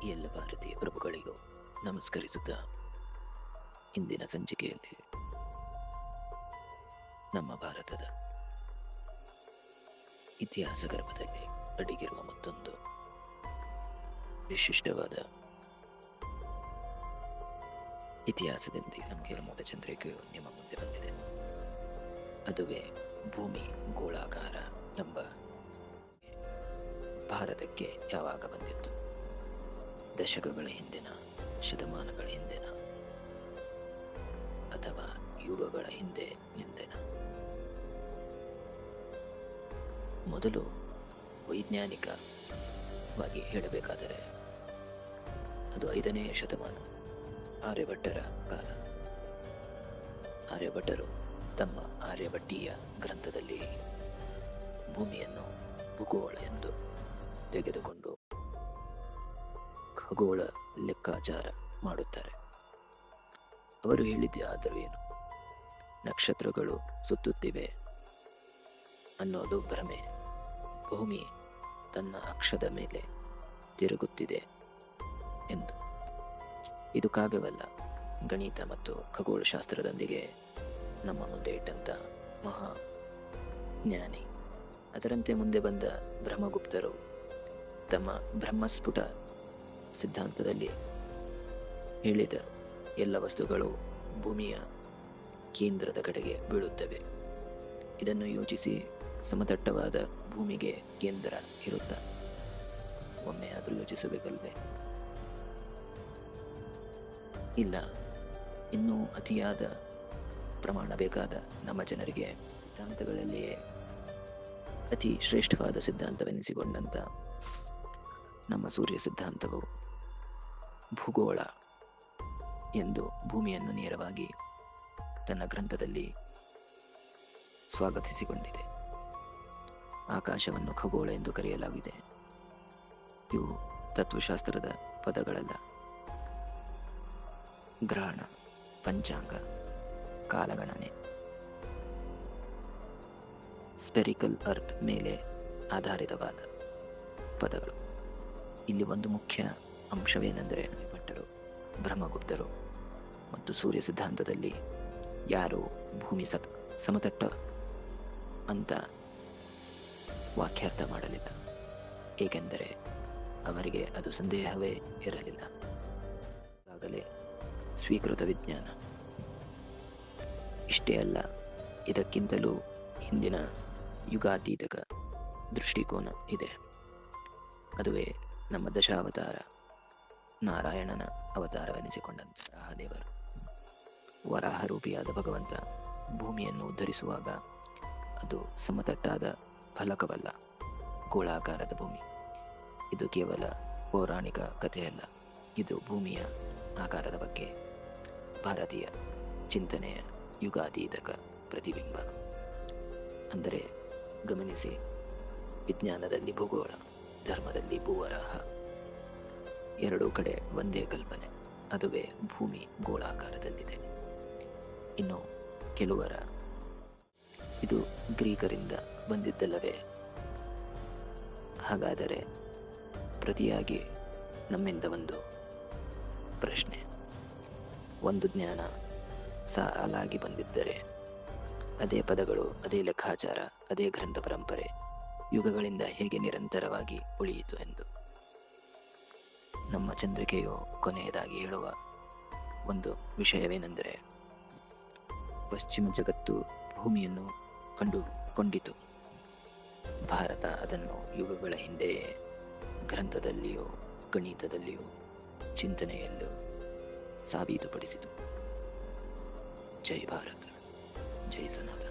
ಎಲ್ಲ ಭಾರತೀಯ ಪ್ರಭುಗಳಿಗೂ ನಮಸ್ಕರಿಸುತ್ತಾ ಇಂದಿನ ಸಂಚಿಕೆಯಲ್ಲಿ ನಮ್ಮ ಭಾರತದ ಇತಿಹಾಸ ಗರ್ಭದಲ್ಲಿ ಅಡಗಿರುವ ಮತ್ತೊಂದು ವಿಶಿಷ್ಟವಾದ ಇತಿಹಾಸದಲ್ಲಿ ನಮಗೆ ಮೊದಲ ಚಂದ್ರಿಕೆಯು ನಿಮ್ಮ ಮುಂದೆ ಬಂದಿದೆ. ಅದುವೇ ಭೂಮಿ ಗೋಳಾಕಾರ ಎಂಬ ಭಾರತಕ್ಕೆ ಯಾವಾಗ ಬಂದಿತ್ತು? ದಶಕಗಳ ಹಿಂದಿನ, ಶತಮಾನಗಳ ಹಿಂದಿನ, ಅಥವಾ ಯುಗಗಳ ಹಿಂದಿನ? ಮೊದಲು ವೈಜ್ಞಾನಿಕವಾಗಿ ಹೇಳಬೇಕಾದರೆ ಅದು 5ನೇ ಶತಮಾನ, ಆರ್ಯಭಟ್ಟರ ಕಾಲ. ಆರ್ಯಭಟ್ಟರು ತಮ್ಮ ಆರ್ಯಭಟ್ಟೀಯ ಗ್ರಂಥದಲ್ಲಿ ಭೂಮಿಯನ್ನು ಭೂಗೋಳ ಎಂದು ತೆಗೆದುಕೊಂಡು ಖಗೋಳ ಲೆಕ್ಕಾಚಾರ ಮಾಡುತ್ತಾರೆ. ಅವರು ಹೇಳಿದ್ದಾದರೂ ಏನು? ನಕ್ಷತ್ರಗಳು ಸುತ್ತುತ್ತಿವೆ ಅನ್ನೋದು ಭ್ರಮೆ. ಭೂಮಿ ತನ್ನ ಅಕ್ಷದ ಮೇಲೆ ತಿರುಗುತ್ತಿದೆ ಎಂದು. ಇದು ಕಾವ್ಯವಲ್ಲ, ಗಣಿತ ಮತ್ತು ಖಗೋಳಶಾಸ್ತ್ರದೊಂದಿಗೆ ನಮ್ಮ ಮುಂದೆ ಇಟ್ಟಂತ ಮಹಾ ಜ್ಞಾನಿ. ಅದರಂತೆ ಮುಂದೆ ಬಂದ ಬ್ರಹ್ಮಗುಪ್ತರು ತಮ್ಮ ಬ್ರಹ್ಮಸ್ಫುಟ ಸಿದ್ಧಾಂತದಲ್ಲಿ ಹೇಳಿದರು, ಎಲ್ಲ ವಸ್ತುಗಳು ಭೂಮಿಯ ಕೇಂದ್ರದ ಕಡೆಗೆ ಬೀಳುತ್ತವೆ. ಇದನ್ನು ಯೋಚಿಸಿ, ಸಮತಟ್ಟವಾದ ಭೂಮಿಗೆ ಕೇಂದ್ರ ಇರುತ್ತ ಒಮ್ಮೆ ಆದರೂ ಯೋಚಿಸಬೇಕಲ್ವೇ? ಇಲ್ಲ, ಇನ್ನೂ ಅತಿಯಾದ ಪ್ರಮಾಣ ಬೇಕಾದ ನಮ್ಮ ಜನರಿಗೆ ಸಿದ್ಧಾಂತಗಳಲ್ಲಿಯೇ ಅತಿ ಶ್ರೇಷ್ಠವಾದ ಸಿದ್ಧಾಂತವೆನಿಸಿಕೊಂಡಂತ ನಮ್ಮ ಸೂರ್ಯ ಸಿದ್ಧಾಂತವು ಭೂಗೋಳ ಎಂದು ಭೂಮಿಯನ್ನು ನೇರವಾಗಿ ತನ್ನ ಗ್ರಂಥದಲ್ಲಿ ಸ್ವಾಗತಿಸಿಕೊಂಡಿದೆ. ಆಕಾಶವನ್ನು ಖಗೋಳ ಎಂದು ಕರೆಯಲಾಗಿದೆ. ಇವು ತತ್ವಶಾಸ್ತ್ರದ ಪದಗಳಲ್ಲ. ಗ್ರಹಣ, ಪಂಚಾಂಗ, ಕಾಲಗಣನೆ, ಸ್ಪೆರಿಕಲ್ ಅರ್ತ್ ಮೇಲೆ ಆಧಾರಿತವಾದ ಪದಗಳು. ಇಲ್ಲಿ ಒಂದು ಮುಖ್ಯ ಅಂಶವೇನೆಂದರೆ, ಭಟ್ಟರು, ಬ್ರಹ್ಮಗುಪ್ತರು ಮತ್ತು ಸೂರ್ಯ ಸಿದ್ಧಾಂತದಲ್ಲಿ ಯಾರು ಭೂಮಿ ಸಮತಟ್ಟ ಅಂತ ವಾಕ್ಯಾರ್ಥ ಮಾಡಲಿಲ್ಲ, ಏಕೆಂದರೆ ಅವರಿಗೆ ಅದು ಸಂದೇಹವೇ ಇರಲಿಲ್ಲ. ಆಗಲೇ ಸ್ವೀಕೃತ ವಿಜ್ಞಾನ. ಇಷ್ಟೇ ಅಲ್ಲ, ಇದಕ್ಕಿಂತಲೂ ಹಿಂದಿನ ಯುಗಾತೀತಕ ದೃಷ್ಟಿಕೋನ ಇದೆ. ಅದುವೇ ನಮ್ಮ ದಶಾವತಾರ ನಾರಾಯಣನ ಅವತಾರವೆನಿಸಿಕೊಂಡಂತ ವರಾಹದೇವರು. ವರಾಹರೂಪಿಯಾದ ಭಗವಂತ ಭೂಮಿಯನ್ನು ಉದ್ಧರಿಸುವಾಗ ಅದು ಸಮತಟ್ಟಾದ ಫಲಕವಲ್ಲ, ಗೋಳಾಕಾರದ ಭೂಮಿ. ಇದು ಕೇವಲ ಪೌರಾಣಿಕ ಕಥೆಯಲ್ಲ, ಇದು ಭೂಮಿಯ ಆಕಾರದ ಬಗ್ಗೆ ಭಾರತೀಯ ಚಿಂತನೆಯ ಯುಗಾತೀತಕ ಪ್ರತಿಬಿಂಬ. ಅಂದರೆ ಗಮನಿಸಿ, ವಿಜ್ಞಾನದಲ್ಲಿ ಭೂಗೋಳ, ಧರ್ಮದಲ್ಲಿ ಭೂವರಾಹ, ಎರಡೂ ಕಡೆ ಒಂದೇ ಕಲ್ಪನೆ. ಅದುವೇ ಭೂಮಿ ಗೋಳಾಕಾರದಲ್ಲಿದೆ. ಇನ್ನು ಕೆಲವರ ಇದು ಗ್ರೀಕರಿಂದ ಬಂದಿದ್ದಲ್ಲವೇ? ಹಾಗಾದರೆ ಪ್ರತಿಯಾಗಿ ನಮ್ಮಿಂದ ಒಂದು ಪ್ರಶ್ನೆ. ಒಂದು ಜ್ಞಾನ ಸಾಲಾಗಿ ಬಂದಿದ್ದರೆ ಅದೇ ಪದಗಳು, ಅದೇ ಲೆಕ್ಕಾಚಾರ, ಅದೇ ಗ್ರಂಥ ಪರಂಪರೆ ಯುಗಗಳಿಂದ ಹೇಗೆ ನಿರಂತರವಾಗಿ ಉಳಿಯಿತು ಎಂದು. ನಮ್ಮ ಚಂದ್ರಿಕೆಯು ಕೊನೆಯದಾಗಿ ಹೇಳುವ ಒಂದು ವಿಷಯವೇನೆಂದರೆ, ಪಶ್ಚಿಮ ಜಗತ್ತು ಭೂಮಿಯನ್ನು ಕಂಡುಕೊಂಡಿತು. ಭಾರತ ಅದನ್ನು ಯುಗಗಳ ಹಿಂದೆಯೇ ಗ್ರಂಥದಲ್ಲಿಯೂ ಗಣಿತದಲ್ಲಿಯೂ ಚಿಂತನೆಯಲ್ಲೂ ಸಾಬೀತುಪಡಿಸಿತು. ಜೈ ಭಾರತ್, ಜೈ ಸನಾತನ.